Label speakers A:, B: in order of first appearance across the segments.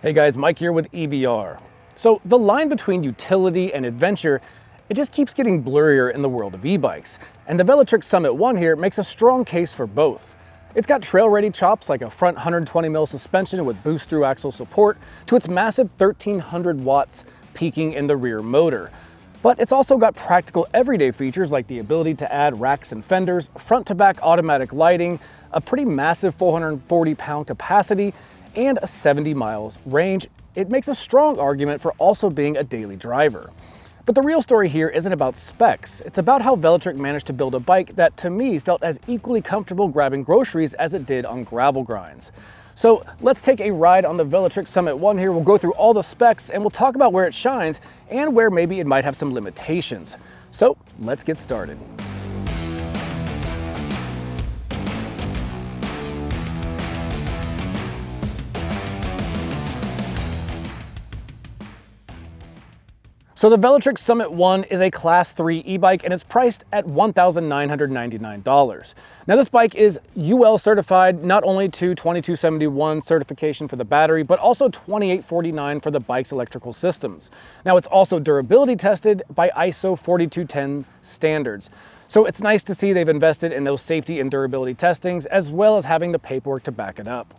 A: Hey guys, Mike here with EBR. So the line between utility and adventure, it just keeps getting blurrier in the world of e-bikes. And the Velotric Summit 1 here makes a strong case for both. It's got trail-ready chops like a front 120mm suspension with boost through axle support to its massive 1300 watts peaking in the rear motor. But it's also got practical everyday features like the ability to add racks and fenders, front-to-back automatic lighting, a pretty massive 440-pound capacity, and a 70 miles range. It makes a strong argument for also being a daily driver. But the real story here isn't about specs. It's about how Velotric managed to build a bike that, to me, felt as equally comfortable grabbing groceries as it did on gravel grinds. So let's take a ride on the Velotric Summit 1 here. We'll go through all the specs and we'll talk about where it shines and where maybe it might have some limitations. So let's get started. So the Velotric Summit 1 is a Class 3 e-bike and it's priced at $1,999. Now this bike is UL certified not only to 2271 certification for the battery, but also 2849 for the bike's electrical systems. Now it's also durability tested by ISO 4210 standards. So it's nice to see they've invested in those safety and durability testings as well as having the paperwork to back it up.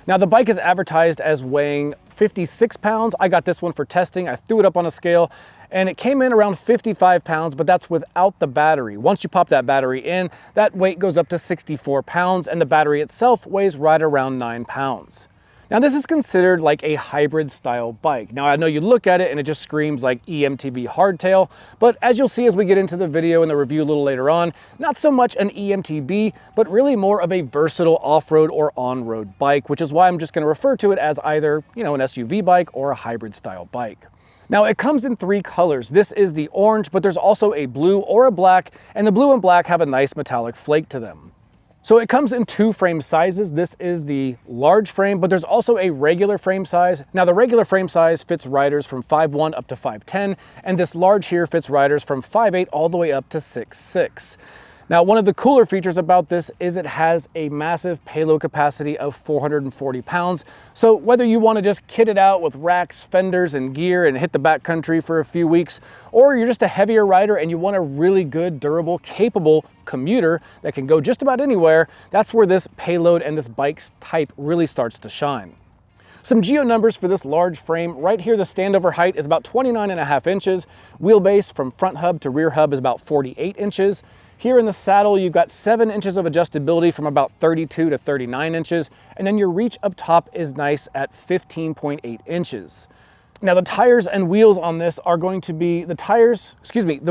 A: Now the bike is advertised as weighing 56 pounds. I got this one for testing. I threw it up on a scale and it came in around 55 pounds, but that's without the battery. Once you pop that battery in, that weight goes up to 64 pounds and the battery itself weighs right around 9 pounds. Now this is considered like a hybrid style bike. Now I know you look at it and it just screams like EMTB Hardtail, but as you'll see as we get into the video and the review a little later on, not so much an EMTB, but really more of a versatile off-road or on-road bike, which is why I'm just gonna refer to it as either, an SUV bike or a hybrid style bike. Now it comes in 3 colors. This is the orange, but there's also a blue or a black, and the blue and black have a nice metallic flake to them. So it comes in 2 frame sizes. This is the large frame, but there's also a regular frame size. Now the regular frame size fits riders from 5'1" up to 5'10", and this large here fits riders from 5'8" all the way up to 6'6". Now one of the cooler features about this is it has a massive payload capacity of 440 pounds. So whether you want to just kit it out with racks, fenders, and gear and hit the backcountry for a few weeks, or you're just a heavier rider and you want a really good, durable, capable commuter that can go just about anywhere, that's where this payload and this bike's type really starts to shine. Some geo numbers for this large frame. Right here, the standover height is about 29.5 inches. Wheelbase from front hub to rear hub is about 48 inches. Here in the saddle, you've got 7 inches of adjustability from about 32 to 39 inches. And then your reach up top is nice at 15.8 inches. Now the tires and wheels on this are going to be, the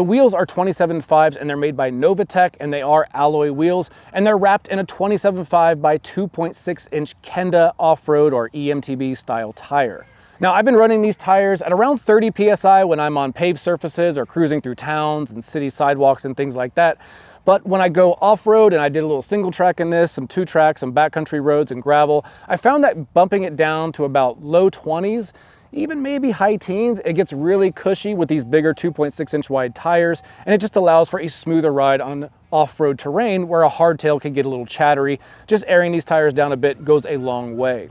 A: wheels are 27.5s and they're made by Novatech and they are alloy wheels and they're wrapped in a 27.5 by 2.6 inch Kenda off-road or EMTB style tire. Now I've been running these tires at around 30 PSI when I'm on paved surfaces or cruising through towns and city sidewalks and things like that. But when I go off-road, and I did a little single track in this, some 2-track, some backcountry roads and gravel, I found that bumping it down to about low 20s, even maybe high teens, it gets really cushy with these bigger 2.6 inch wide tires, and it just allows for a smoother ride on off-road terrain where a hardtail can get a little chattery. Just airing these tires down a bit goes a long way.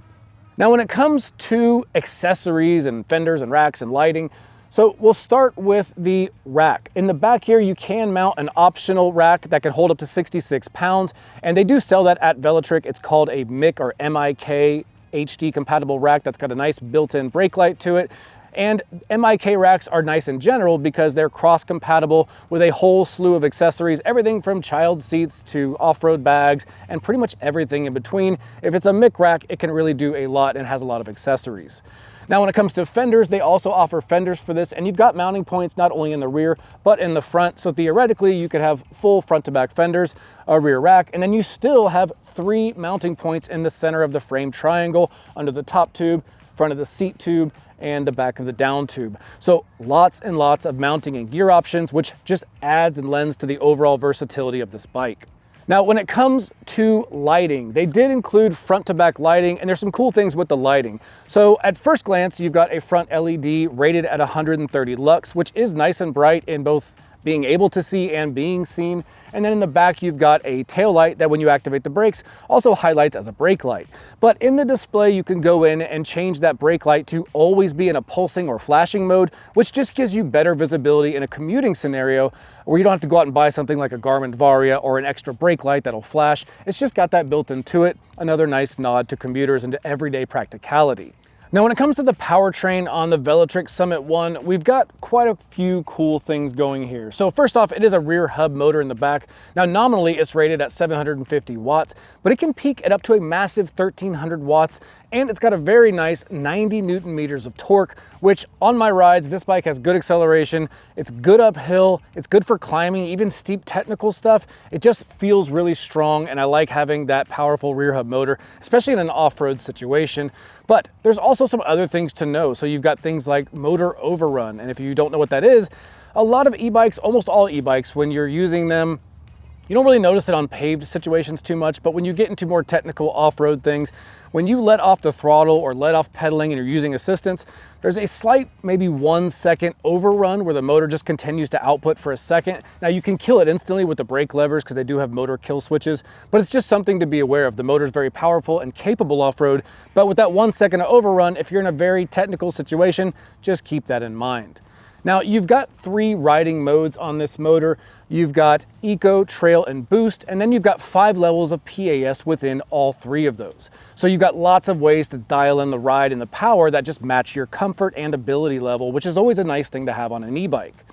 A: Now when it comes to accessories and fenders and racks and lighting, so we'll start with the rack. In the back here, you can mount an optional rack that can hold up to 66 pounds, and they do sell that at Velotric. It's called a MIC or MIK HD compatible rack that's got a nice built-in brake light to it. And MIK racks are nice in general because they're cross-compatible with a whole slew of accessories, everything from child seats to off-road bags and pretty much everything in between. If it's a MIC rack, it can really do a lot and has a lot of accessories. Now when it comes to fenders, they also offer fenders for this, and you've got mounting points not only in the rear, but in the front. So theoretically, you could have full front to back fenders, a rear rack, and then you still have 3 mounting points in the center of the frame triangle, under the top tube, front of the seat tube, and the back of the down tube. So lots and lots of mounting and gear options, which just adds and lends to the overall versatility of this bike. Now, when it comes to lighting, they did include front to back lighting, and there's some cool things with the lighting. So at first glance, you've got a front LED rated at 130 lux, which is nice and bright in both being able to see and being seen. And then in the back, you've got a tail light that when you activate the brakes, also highlights as a brake light. But in the display, you can go in and change that brake light to always be in a pulsing or flashing mode, which just gives you better visibility in a commuting scenario where you don't have to go out and buy something like a Garmin Varia or an extra brake light that'll flash. It's just got that built into it. Another nice nod to commuters and to everyday practicality. Now, when it comes to the powertrain on the Velotric Summit 1, we've got quite a few cool things going here. So first off, it is a rear hub motor in the back. Now, nominally, it's rated at 750 watts, but it can peak at up to a massive 1300 watts, and it's got a very nice 90 Newton meters of torque, which on my rides, this bike has good acceleration. It's good uphill. It's good for climbing, even steep technical stuff. It just feels really strong, and I like having that powerful rear hub motor, especially in an off-road situation. But there's also some other things to know. So you've got things like motor overrun. And if you don't know what that is, a lot of e-bikes, almost all e-bikes, when you're using them, you don't really notice it on paved situations too much, but when you get into more technical off-road things, when you let off the throttle or let off pedaling and you're using assistance, there's a slight, maybe 1 second overrun where the motor just continues to output for a second. Now you can kill it instantly with the brake levers because they do have motor kill switches, but it's just something to be aware of. The motor is very powerful and capable off-road, but with that 1 second overrun, if you're in a very technical situation, just keep that in mind. Now, you've got 3 riding modes on this motor. You've got Eco, Trail, and Boost, and then you've got 5 levels of PAS within all 3 of those. So you've got lots of ways to dial in the ride and the power that just match your comfort and ability level, which is always a nice thing to have on an e-bike.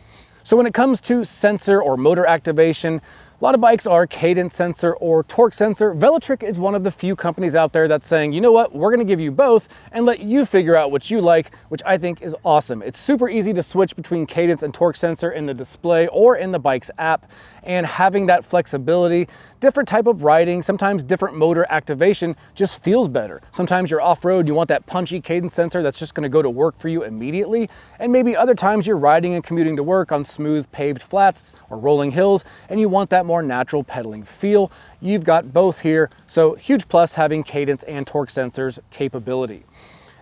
A: So when it comes to sensor or motor activation, a lot of bikes are cadence sensor or torque sensor. Velotric is one of the few companies out there that's saying, you know what, we're gonna give you both and let you figure out what you like, which I think is awesome. It's super easy to switch between cadence and torque sensor in the display or in the bike's app, and having that flexibility, different type of riding, sometimes different motor activation just feels better. Sometimes you're off-road, you want that punchy cadence sensor that's just gonna go to work for you immediately, and maybe other times you're riding and commuting to work on smooth paved flats or rolling hills, and you want that more natural pedaling feel. You've got both here, so huge plus having cadence and torque sensors capability.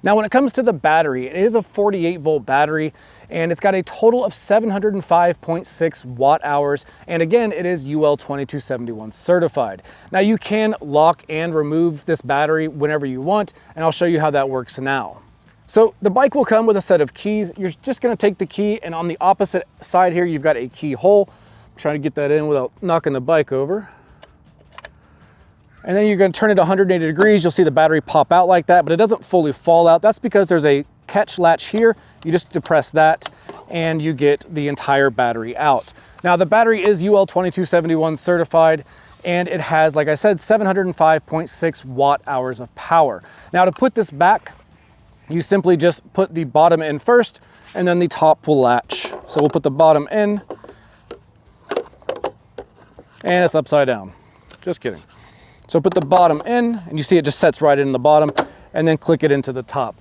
A: Now, when it comes to the battery, it is a 48 volt battery, and it's got a total of 705.6 watt hours. And again, it is UL 2271 certified. Now, you can lock and remove this battery whenever you want, and I'll show you how that works now. So the bike will come with a set of keys. You're just gonna take the key, and on the opposite side here, you've got a key hole. Trying to get that in without knocking the bike over. And then you're going to turn it 180 degrees. You'll see the battery pop out like that, but it doesn't fully fall out. That's because there's a catch latch here. You just depress that and you get the entire battery out. Now the battery is UL 2271 certified, and it has, like I said, 705.6 watt hours of power. Now to put this back, you simply just put the bottom in first and then the top will latch. So we'll put the bottom in, and it's upside down. Just kidding. So put the bottom in, and you see it just sets right in the bottom, and then click it into the top.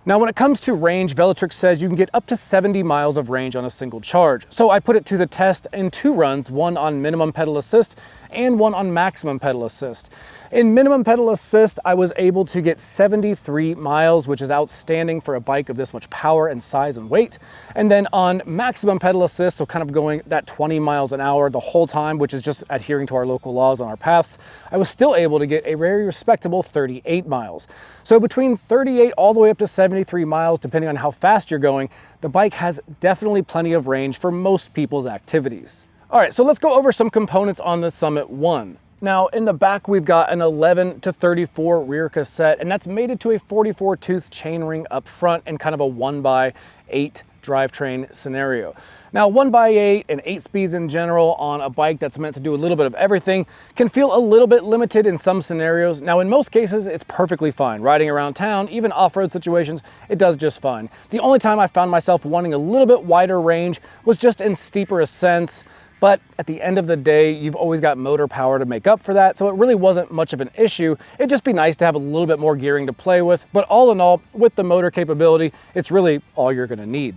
A: Now, when it comes to range, Velotric says you can get up to 70 miles of range on a single charge. So I put it to the test in 2 runs, one on minimum pedal assist and one on maximum pedal assist. In minimum pedal assist, I was able to get 73 miles, which is outstanding for a bike of this much power and size and weight. And then on maximum pedal assist, so kind of going that 20 miles an hour the whole time, which is just adhering to our local laws on our paths, I was still able to get a very respectable 38 miles. So between 38 all the way up to 73 miles, depending on how fast you're going, the bike has definitely plenty of range for most people's activities. All right, so let's go over some components on the Summit 1. Now, in the back, we've got an 11 to 34 rear cassette, and that's mated to a 44 tooth chainring up front in kind of a 1x8 drivetrain scenario. Now, 1x8 and 8 speeds in general on a bike that's meant to do a little bit of everything can feel a little bit limited in some scenarios. Now, in most cases, it's perfectly fine. Riding around town, even off-road situations, it does just fine. The only time I found myself wanting a little bit wider range was just in steeper ascents. But at the end of the day, you've always got motor power to make up for that, so it really wasn't much of an issue. It'd just be nice to have a little bit more gearing to play with, but all in all, with the motor capability, it's really all you're gonna need.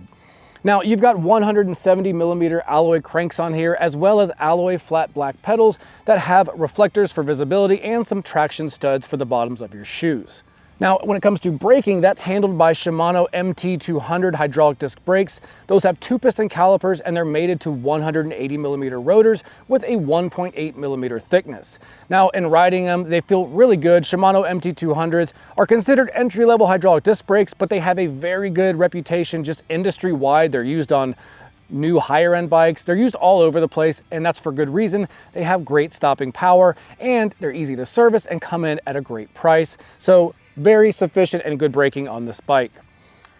A: Now, you've got 170 millimeter alloy cranks on here, as well as alloy flat black pedals that have reflectors for visibility and some traction studs for the bottoms of your shoes. Now, when it comes to braking, that's handled by Shimano MT200 hydraulic disc brakes. Those have 2-piston calipers and they're mated to 180mm rotors with a 1.8mm thickness. Now, in riding them, they feel really good. Shimano MT200s are considered entry-level hydraulic disc brakes, but they have a very good reputation just industry-wide. They're used on new higher end bikes. They're used all over the place, and that's for good reason. They have great stopping power and they're easy to service and come in at a great price. So very sufficient and good braking on this bike.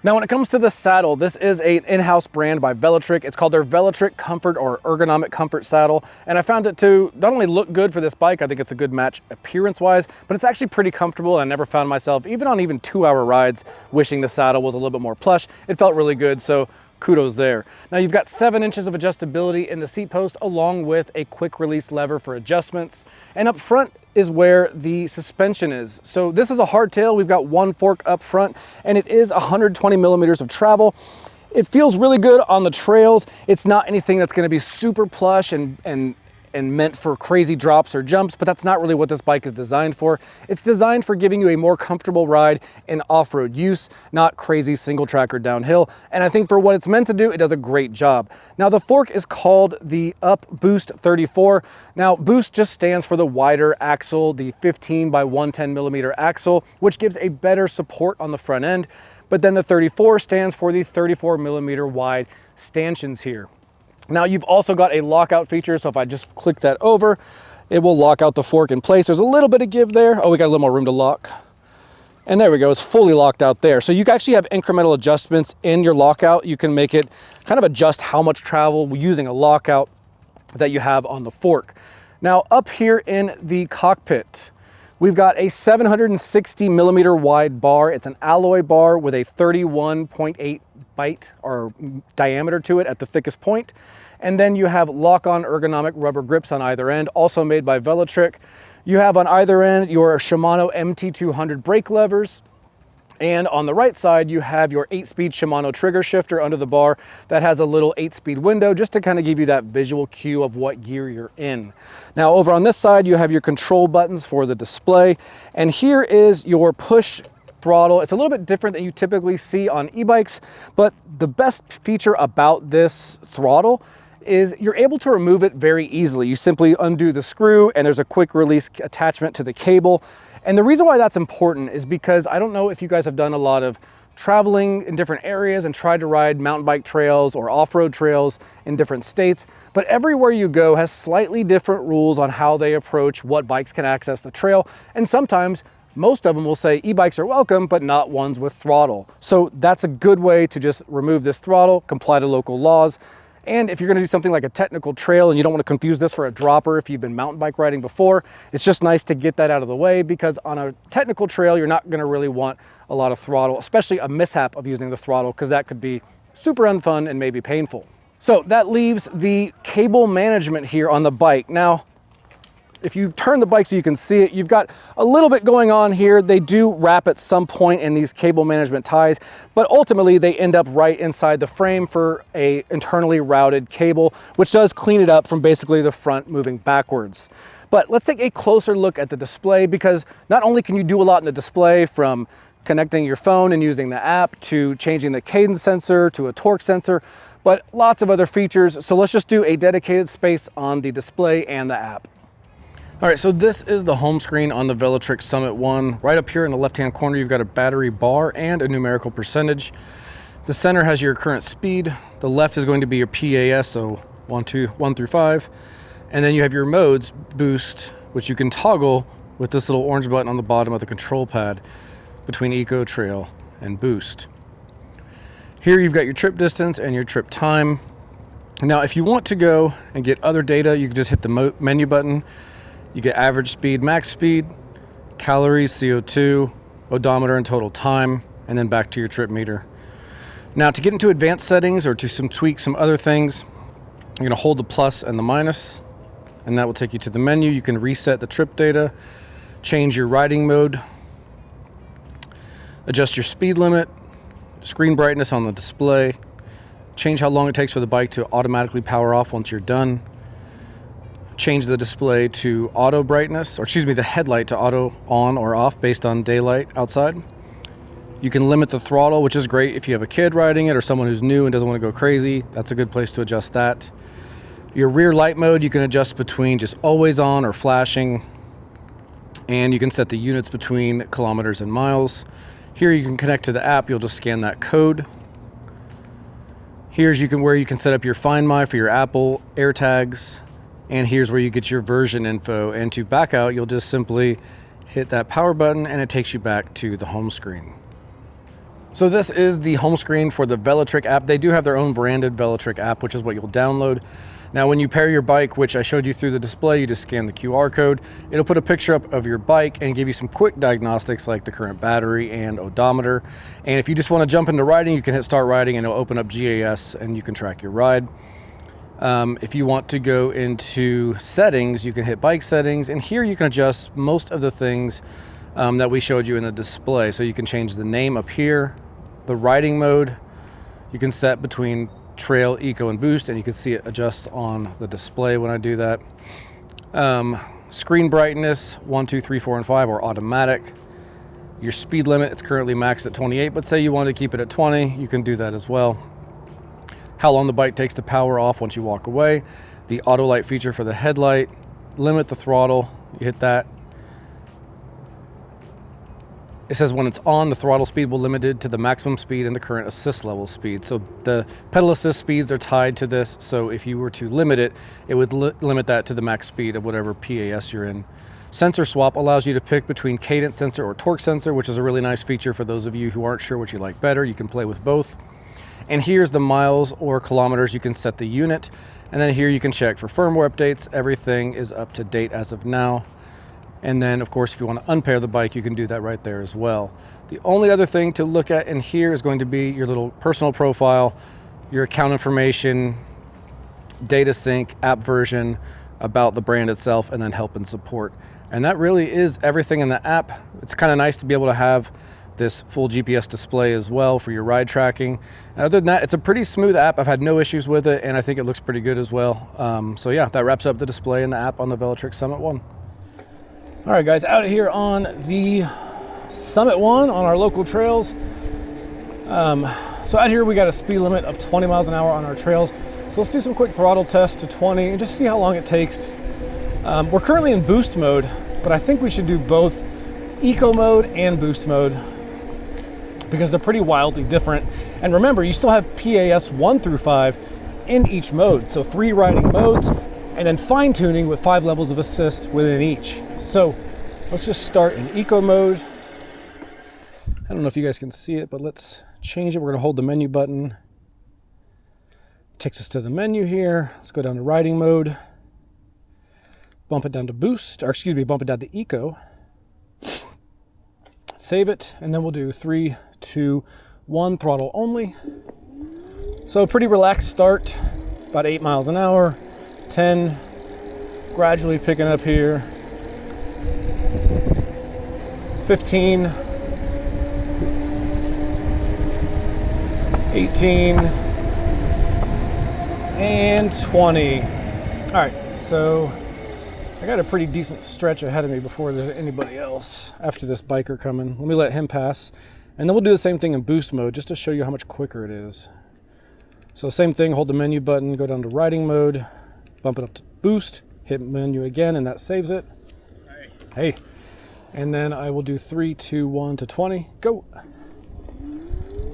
A: Now, when it comes to the saddle, this is an in-house brand by Velotric. It's called their Velotric Comfort or Ergonomic Comfort Saddle. And I found it to not only look good for this bike, I think it's a good match appearance-wise, but it's actually pretty comfortable. And I never found myself, even on 2-hour rides, wishing the saddle was a little bit more plush. It felt really good, so kudos there. Now, you've got 7 inches of adjustability in the seat post, along with a quick release lever for adjustments. And up front is where the suspension is. So this is a hardtail. We've got 1 fork up front, and it is 120mm of travel. It feels really good on the trails. It's not anything that's going to be super plush and meant for crazy drops or jumps, but that's not really what this bike is designed for. It's designed for giving you a more comfortable ride in off-road use, not crazy single track or downhill. And I think for what it's meant to do, it does a great job. Now, the fork is called the Up Boost 34. Now, Boost just stands for the wider axle, the 15 by 110mm axle, which gives a better support on the front end. But then the 34 stands for the 34mm wide stanchions here. Now, you've also got a lockout feature, so if I just click that over, it will lock out the fork in place. There's a little bit of give there. Oh, we got a little more room to lock. And there we go, it's fully locked out there. So you can actually have incremental adjustments in your lockout. You can make it kind of adjust how much travel using a lockout that you have on the fork. Now, up here in the cockpit, we've got a 760mm wide bar. It's an alloy bar with a 31.8 bite or diameter to it at the thickest point. And then you have lock-on ergonomic rubber grips on either end, also made by Velotric. You have on either end your Shimano MT200 brake levers. And on the right side, you have your 8-speed Shimano trigger shifter under the bar that has a little 8-speed window just to kind of give you that visual cue of what gear you're in. Now, over on this side, you have your control buttons for the display. And here is your push throttle. It's a little bit different than you typically see on e-bikes, but the best feature about this throttle is you're able to remove it very easily. You simply undo the screw and there's a quick release attachment to the cable. And the reason why that's important is because I don't know if you guys have done a lot of traveling in different areas and tried to ride mountain bike trails or off-road trails in different states, but everywhere you go has slightly different rules on how they approach what bikes can access the trail. And sometimes most of them will say e-bikes are welcome, but not ones with throttle. So that's a good way to just remove this throttle, comply to local laws. And if you're gonna do something like a technical trail and you don't want to confuse this for a dropper if you've been mountain bike riding before, it's just nice to get that out of the way, because on a technical trail, you're not gonna really want a lot of throttle, especially a mishap of using the throttle, because that could be super unfun and maybe painful. So that leaves the cable management here on the bike. Now, if you turn the bike so you can see it, you've got a little bit going on here. They do wrap at some point in these cable management ties, but ultimately they end up right inside the frame for a internally routed cable, which does clean it up from basically the front moving backwards. But let's take a closer look at the display, because not only can you do a lot in the display, from connecting your phone and using the app to changing the cadence sensor to a torque sensor, but lots of other features. So let's just do a dedicated space on the display and the app. All right, so this is the home screen on the Velotric Summit 1. Right up here in the left-hand corner, you've got a battery bar and a numerical percentage. The center has your current speed. The left is going to be your PAS, so 1 through 5. And then you have your modes, boost, which you can toggle with this little orange button on the bottom of the control pad between Eco, Trail, and Boost. Here you've got your trip distance and your trip time. Now, if you want to go and get other data, you can just hit the menu button. You get average speed, max speed, calories, CO2, odometer, and total time, and then back to your trip meter. Now, to get into advanced settings or to tweak some other things, you're going to hold the plus and the minus, and that will take you to the menu. You can reset the trip data, change your riding mode, adjust your speed limit, screen brightness on the display, change how long it takes for the bike to automatically power off once you're done, change the display to auto brightness, or excuse me, the headlight to auto on or off based on daylight outside. You can limit the throttle, which is great if you have a kid riding it or someone who's new and doesn't want to go crazy. That's a good place to adjust that. Your rear light mode, you can adjust between just always on or flashing. And you can set the units between kilometers and miles. Here you can connect to the app. You'll just scan that code. Here's where you can set up your Find My for your Apple AirTags. And here's where you get your version info. And to back out, you'll just simply hit that power button and it takes you back to the home screen. So this is the home screen for the Velotric app. They do have their own branded Velotric app, which is what you'll download. Now, when you pair your bike, which I showed you through the display, you just scan the QR code. It'll put a picture up of your bike and give you some quick diagnostics like the current battery and odometer. And if you just want to jump into riding, you can hit start riding and it'll open up GAS and you can track your ride. If you want to go into settings, you can hit bike settings, and here you can adjust most of the things that we showed you in the display. So you can change the name up here, the riding mode. You can set between trail, eco, and boost, and you can see it adjusts on the display when I do that. Screen brightness, 1, 2, 3, 4, and 5 are automatic. Your speed limit, it's currently maxed at 28, but say you want to keep it at 20, you can do that as well. How long the bike takes to power off once you walk away. The auto light feature for the headlight. Limit the throttle, you hit that. It says when it's on, the throttle speed will limited to the maximum speed and the current assist level speed. So the pedal assist speeds are tied to this. So if you were to limit it, it would limit that to the max speed of whatever PAS you're in. Sensor swap allows you to pick between cadence sensor or torque sensor, which is a really nice feature for those of you who aren't sure what you like better. You can play with both. And here's the miles or kilometers. You can set the unit. And then here you can check for firmware updates. Everything is up to date as of now. And then, of course, if you want to unpair the bike, you can do that right there as well. The only other thing to look at in here is going to be your little personal profile, your account information, data sync, app version, about the brand itself, and then help and support. And that really is everything in the app. It's kind of nice to be able to have this full GPS display as well for your ride tracking. And other than that, it's a pretty smooth app. I've had no issues with it, and I think it looks pretty good as well. So yeah, that wraps up the display and the app on the Velotric Summit 1. All right, guys, out here on the Summit 1 on our local trails. So out here we got a speed limit of 20 miles an hour on our trails. So let's do some quick throttle tests to 20 and just see how long it takes. We're currently in boost mode, but I think we should do both eco mode and boost mode because they're pretty wildly different. And remember, you still have PAS 1 through 5 in each mode. So 3 riding modes and then fine tuning with 5 levels of assist within each. So let's just start in eco mode. I don't know if you guys can see it, but let's change it. We're gonna hold the menu button. Takes us to the menu here. Let's go down to riding mode. Bump it down to boost, or excuse me, bump it down to eco. Save it, and then we'll do 3, 2, 1, throttle only. So pretty relaxed start, about 8 miles an hour, 10, gradually picking up here, 15, 18, and 20. All right, so I got a pretty decent stretch ahead of me before there's anybody else after this biker coming. Let me let him pass. And then we'll do the same thing in boost mode just to show you how much quicker it is. So same thing, hold the menu button, go down to riding mode, bump it up to boost, hit menu again, and that saves it. Hey. And then I will do 3, 2, 1 to 20, go.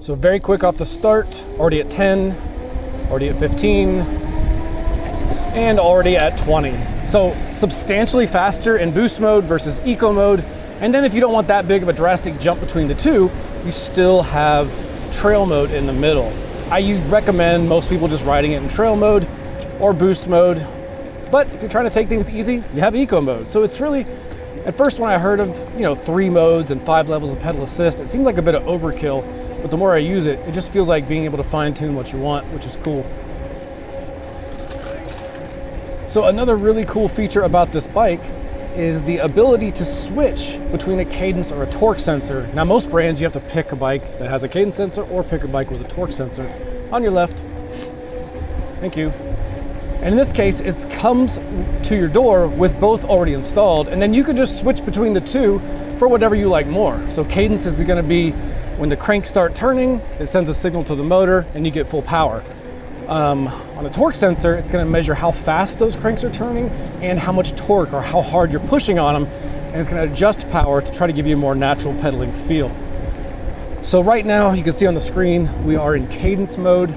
A: So very quick off the start, already at 10, already at 15, and already at 20. So substantially faster in boost mode versus eco mode. And then if you don't want that big of a drastic jump between the two, you still have trail mode in the middle. I recommend most people just riding it in trail mode or boost mode. But if you're trying to take things easy, you have eco mode. So it's really, at first when I heard of 3 modes and 5 levels of pedal assist, it seemed like a bit of overkill. But the more I use it, it just feels like being able to fine tune what you want, which is cool. So another really cool feature about this bike is the ability to switch between a cadence or a torque sensor. Now most brands, you have to pick a bike that has a cadence sensor or pick a bike with a torque sensor. On your left. Thank you. And in this case, it comes to your door with both already installed, and then you can just switch between the two for whatever you like more. So cadence is going to be when the cranks start turning, it sends a signal to the motor and you get full power. On a torque sensor, it's going to measure how fast those cranks are turning and how much torque or how hard you're pushing on them, and it's going to adjust power to try to give you a more natural pedaling feel. So right now, you can see on the screen, we are in cadence mode,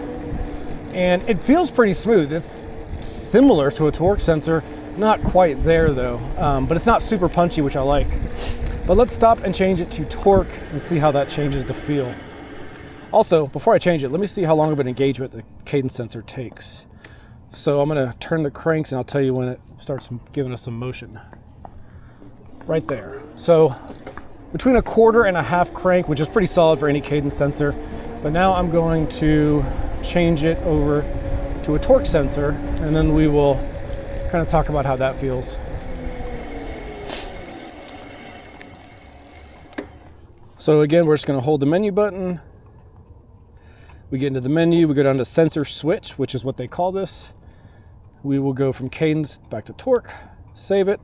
A: and it feels pretty smooth. It's similar to a torque sensor, not quite there though, but it's not super punchy, which I like. But let's stop and change it to torque and see how that changes the feel. Also, before I change it, let me see how long of an engagement the cadence sensor takes. So I'm gonna turn the cranks and I'll tell you when it starts giving us some motion. Right there. So between 1/4 and 1/2 crank, which is pretty solid for any cadence sensor. But now I'm going to change it over to a torque sensor, and then we will kind of talk about how that feels. So again, we're just going to hold the menu button. We get into the menu, we go down to sensor switch, which is what they call this. We will go from cadence back to torque, save it,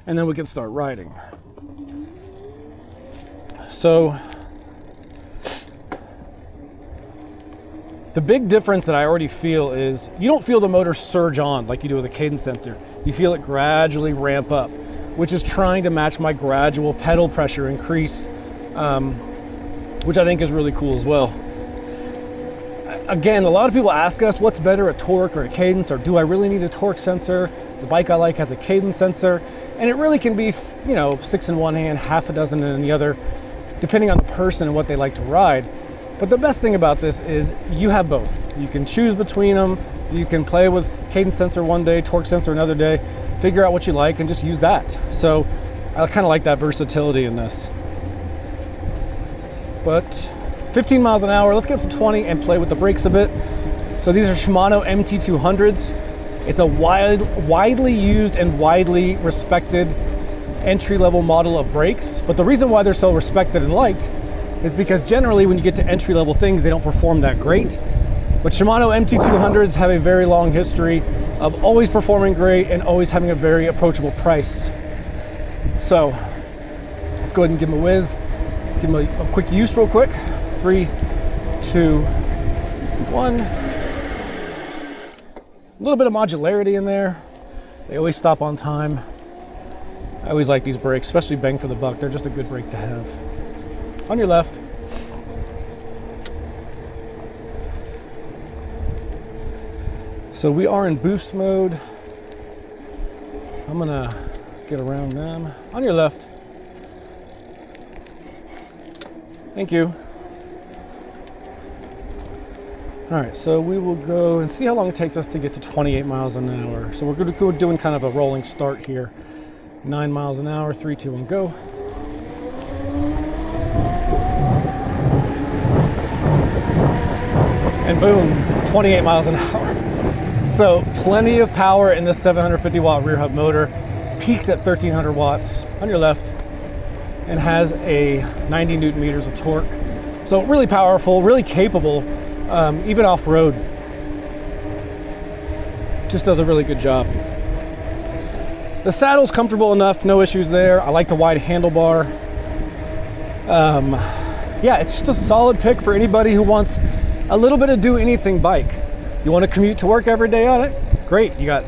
A: and then we can start riding. So the big difference that I already feel is you don't feel the motor surge on like you do with a cadence sensor. You feel it gradually ramp up, which is trying to match my gradual pedal pressure increase, which I think is really cool as well. Again, a lot of people ask us what's better, a torque or a cadence, or do I really need a torque sensor? The bike I like has a cadence sensor, and it really can be, 6 in one hand, half a dozen in the other, depending on the person and what they like to ride. But the best thing about this is you have both. You can choose between them. You can play with cadence sensor one day, torque sensor another day, figure out what you like and just use that. So I kind of like that versatility in this. But 15 miles an hour, let's get up to 20 and play with the brakes a bit. So these are Shimano MT200s. It's a widely used and widely respected entry-level model of brakes. But the reason why they're so respected and liked is because generally when you get to entry-level things, they don't perform that great. But Shimano MT200s have a very long history of always performing great and always having a very approachable price. So let's go ahead and give them a whiz. Give them a quick use real quick. 3, 2, 1. A little bit of modularity in there. They always stop on time. I always like these brakes, especially bang for the buck. They're just a good brake to have. On your left. So we are in boost mode. I'm gonna get around them. On your left. Thank you. All right, so we will go and see how long it takes us to get to 28 miles an hour. So we're going to go doing kind of a rolling start here. 9 miles an hour, 3, 2, 1, go. And boom, 28 miles an hour. So plenty of power in this 750 watt rear hub motor. Peaks at 1300 watts on your left and has a 90 Newton meters of torque. So really powerful, really capable, even off-road. Just does a really good job. The saddle's comfortable enough, no issues there. I like the wide handlebar. Yeah, it's just a solid pick for anybody who wants a little bit of do-anything bike. You want to commute to work every day on it? Great. You got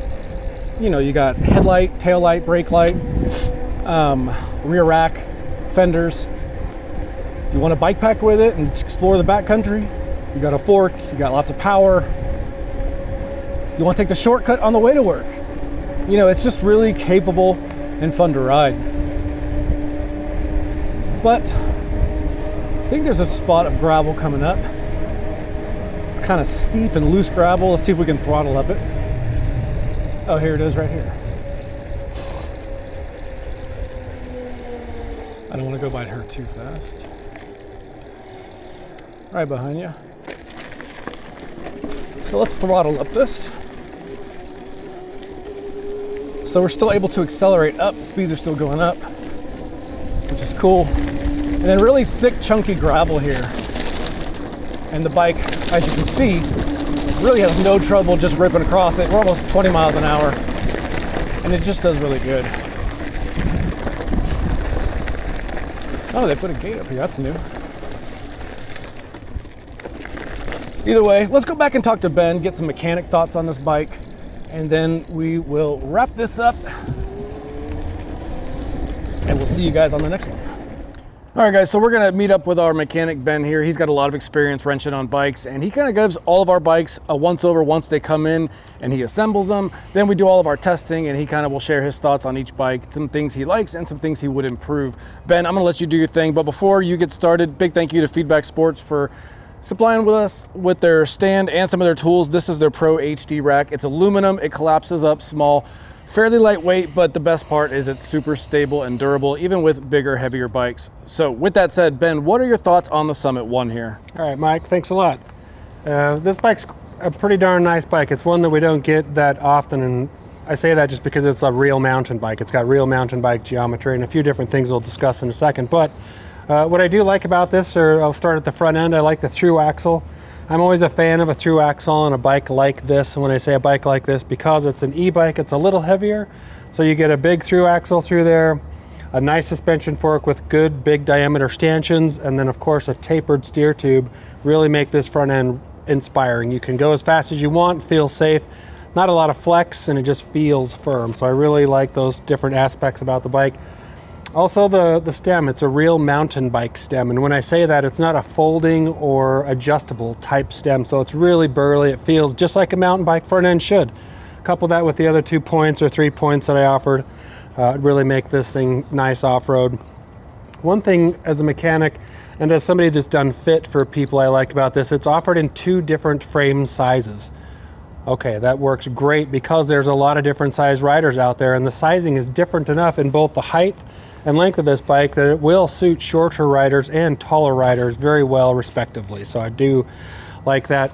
A: headlight, tail light, brake light, rear rack, fenders. You want to bike pack with it and explore the backcountry? You got a fork, you got lots of power. You want to take the shortcut on the way to work? It's just really capable and fun to ride. But I think there's a spot of gravel coming up. It's kind of steep and loose gravel. Let's see if we can throttle up it. Oh, here it is right here. I don't want to go by her too fast. Right behind you. So let's throttle up this. So we're still able to accelerate up. Speeds are still going up, which is cool. And then really thick, chunky gravel here. And the bike, as you can see, really has no trouble just ripping across it. We're almost 20 miles an hour, and it just does really good. Oh, they put a gate up here, that's new. Either way, let's go back and talk to Ben, get some mechanic thoughts on this bike, and then we will wrap this up, and we'll see you guys on the next one. All right, guys, so we're gonna meet up with our mechanic, Ben, here. He's got a lot of experience wrenching on bikes, and he kind of gives all of our bikes a once-over once they come in, and he assembles them. Then we do all of our testing, and he kind of will share his thoughts on each bike, some things he likes and some things he would improve. Ben, I'm gonna let you do your thing, but before you get started, big thank you to Feedback Sports for supplying with us with their stand and some of their tools. This is their Pro HD rack. It's aluminum, it collapses up small, fairly lightweight, but the best part is it's super stable and durable, even with bigger, heavier bikes. So with that said, Ben, what are your thoughts on the Summit 1 here?
B: All right, Mike, thanks a lot. This bike's a pretty darn nice bike. It's one that we don't get that often, and I say that just because it's a real mountain bike. It's got real mountain bike geometry and a few different things we'll discuss in a second. But what I do like about this, or I'll start at the front end, I like the through axle. I'm always a fan of a through axle on a bike like this. And when I say a bike like this, because it's an e-bike, it's a little heavier. So you get a big through axle through there, a nice suspension fork with good big diameter stanchions, and then of course a tapered steer tube really make this front end inspiring. You can go as fast as you want, feel safe, not a lot of flex, and it just feels firm. So I really like those different aspects about the bike. Also the stem, it's a real mountain bike stem. And when I say that, it's not a folding or adjustable type stem. So it's really burly. It feels just like a mountain bike front end should. Couple that with the other 2 points or 3 points that I offered, really make this thing nice off-road. One thing as a mechanic and as somebody that's done fit for people I like about this, it's offered in 2 different frame sizes. Okay, that works great because there's a lot of different size riders out there, and the sizing is different enough in both the height and length of this bike that it will suit shorter riders and taller riders very well respectively. So I do like that.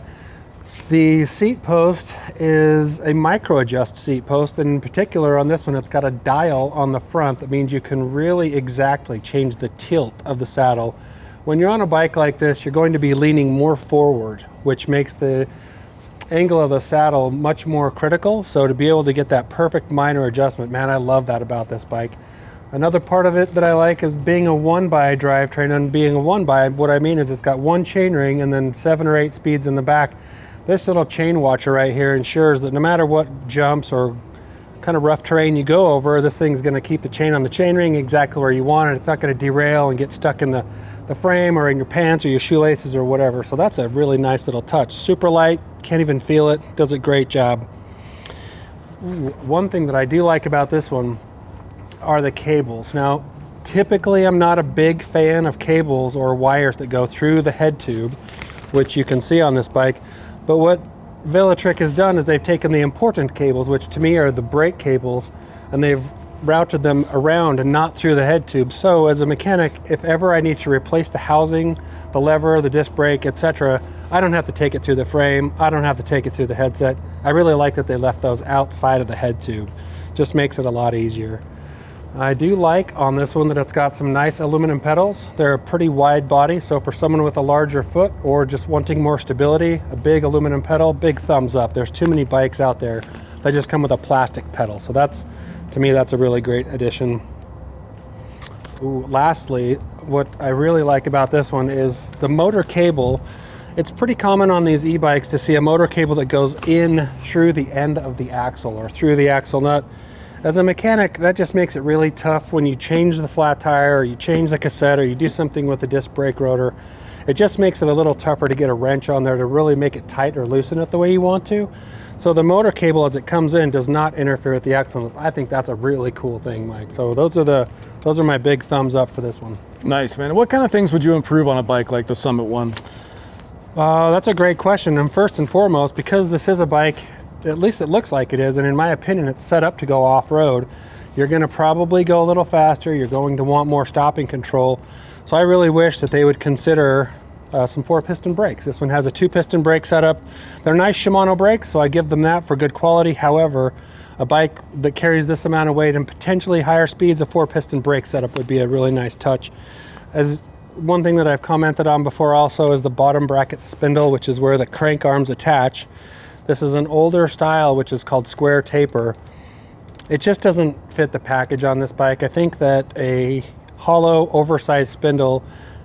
B: The seat post is a micro adjust seat post, and in particular on this one it's got a dial on the front that means you can really exactly change the tilt of the saddle. When you're on a bike like this, you're going to be leaning more forward, which makes the angle of the saddle much more critical. So to be able to get that perfect minor adjustment, man, I love that about this bike. Another part of it that I like is being a 1x drivetrain, and being a 1x, what I mean is it's got 1 chainring and then 7 or 8 speeds in the back. This little chain watcher right here ensures that no matter what jumps or kind of rough terrain you go over, this thing's going to keep the chain on the chainring exactly where you want it. It's not going to derail and get stuck in the frame or in your pants or your shoelaces or whatever. So that's a really nice little touch. Super light, can't even feel it, does a great job. One thing that I do like about this one are the cables. Now, typically I'm not a big fan of cables or wires that go through the head tube, which you can see on this bike. But what Velotric has done is they've taken the important cables, which to me are the brake cables, and they've routed them around and not through the head tube. So as a mechanic, if ever I need to replace the housing, the lever, the disc brake, etc., I don't have to take it through the frame. I don't have to take it through the headset. I really like that they left those outside of the head tube. Just makes it a lot easier. I do like on this one that it's got some nice aluminum pedals. They're a pretty wide body, so for someone with a larger foot or just wanting more stability, a big aluminum pedal, big thumbs up. There's too many bikes out there that just come with a plastic pedal. So that's, to me, that's a really great addition. Ooh, lastly, what I really like about this one is the motor cable. It's pretty common on these e-bikes to see a motor cable that goes in through the end of the axle or through the axle nut. As a mechanic, that just makes it really tough when you change the flat tire or you change the cassette or you do something with the disc brake rotor. It just makes it a little tougher to get a wrench on there to really make it tight or loosen it the way you want to. So the motor cable as it comes in does not interfere with the axle. I think that's a really cool thing, Mike. So those are my big thumbs up for this one.
A: Nice, man. What kind of things would you improve on a bike like the Summit 1?
B: That's a great question. And first and foremost, because this is a bike, at least it looks like it is, and in my opinion, it's set up to go off-road. You're going to probably go a little faster. You're going to want more stopping control. So I really wish that they would consider some 4-piston brakes. This one has a 2-piston brake setup. They're nice Shimano brakes, so I give them that for good quality. However, a bike that carries this amount of weight and potentially higher speeds, a 4-piston brake setup would be a really nice touch. As one thing that I've commented on before also is the bottom bracket spindle, which is where the crank arms attach. This is an older style, which is called square taper. It just doesn't fit the package on this bike. I think that a hollow, oversized spindle,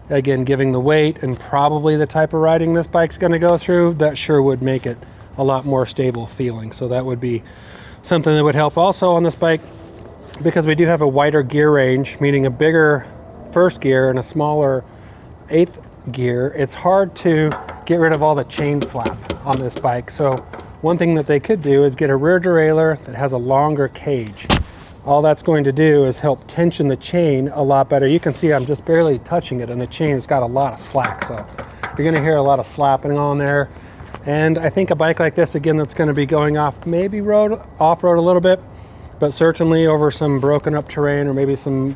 B: again, giving the weight and probably the type of riding this bike's going to go through, that sure would make it a lot more stable feeling. So that would be something that would help also on this bike, because we do have a wider gear range, meaning a bigger first gear and a smaller eighth gear. It's hard to get rid of all the chain slap on this bike. So one thing that they could do is get a rear derailleur that has a longer cage. All that's going to do is help tension the chain a lot better. You can see I'm just barely touching it, and the chain has got a lot of slack. So you're going to hear a lot of slapping on there. And I think a bike like this, again, that's going to be going off maybe off-road a little bit, but certainly over some broken up terrain or maybe some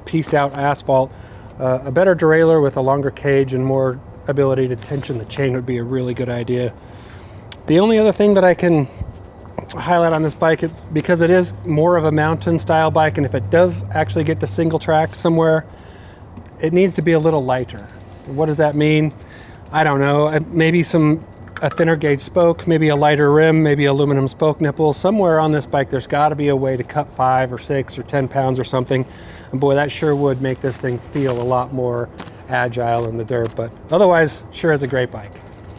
B: pieced out asphalt, a better derailleur with a longer cage and more ability to tension the chain would be a really good idea. The only other thing that I can highlight on this bike, because it is more of a mountain style bike, and if it does actually get to single track somewhere, it needs to be a little lighter. What does that mean? I don't know. Maybe a thinner gauge spoke, maybe a lighter rim, maybe aluminum spoke nipple. Somewhere on this bike there's got to be a way to cut 5 or 6 or 10 pounds or something, and boy, that sure would make this thing feel a lot more agile in the dirt. But otherwise, sure is a great bike.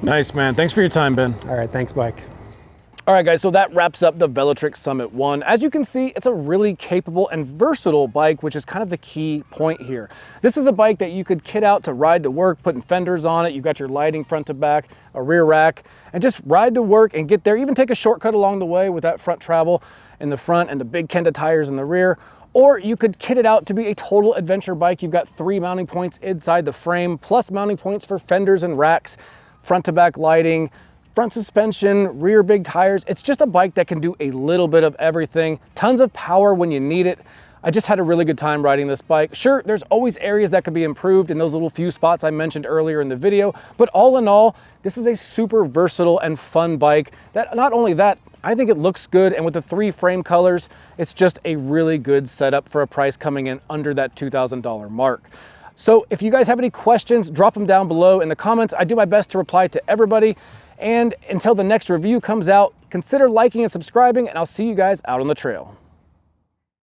A: Nice, man. Thanks for your time, Ben.
B: All right, thanks, Mike.
A: All right, guys, so that wraps up the Velotric Summit 1. As you can see, it's a really capable and versatile bike, which is kind of the key point here. This is a bike that you could kit out to ride to work, putting fenders on it. You've got your lighting front to back, a rear rack, and just ride to work and get there. Even take a shortcut along the way with that front travel in the front and the big Kenda tires in the rear. Or you could kit it out to be a total adventure bike. You've got 3 mounting points inside the frame, plus mounting points for fenders and racks, front to back lighting, front suspension, rear big tires. It's just a bike that can do a little bit of everything. Tons of power when you need it. I just had a really good time riding this bike. Sure, there's always areas that could be improved in those little few spots I mentioned earlier in the video, but all in all, this is a super versatile and fun bike that, not only that, I think it looks good, and with the 3 frame colors, it's just a really good setup for a price coming in under that $2,000 mark. So if you guys have any questions, drop them down below in the comments. I do my best to reply to everybody. And until the next review comes out, consider liking and subscribing, and I'll see you guys out on the trail.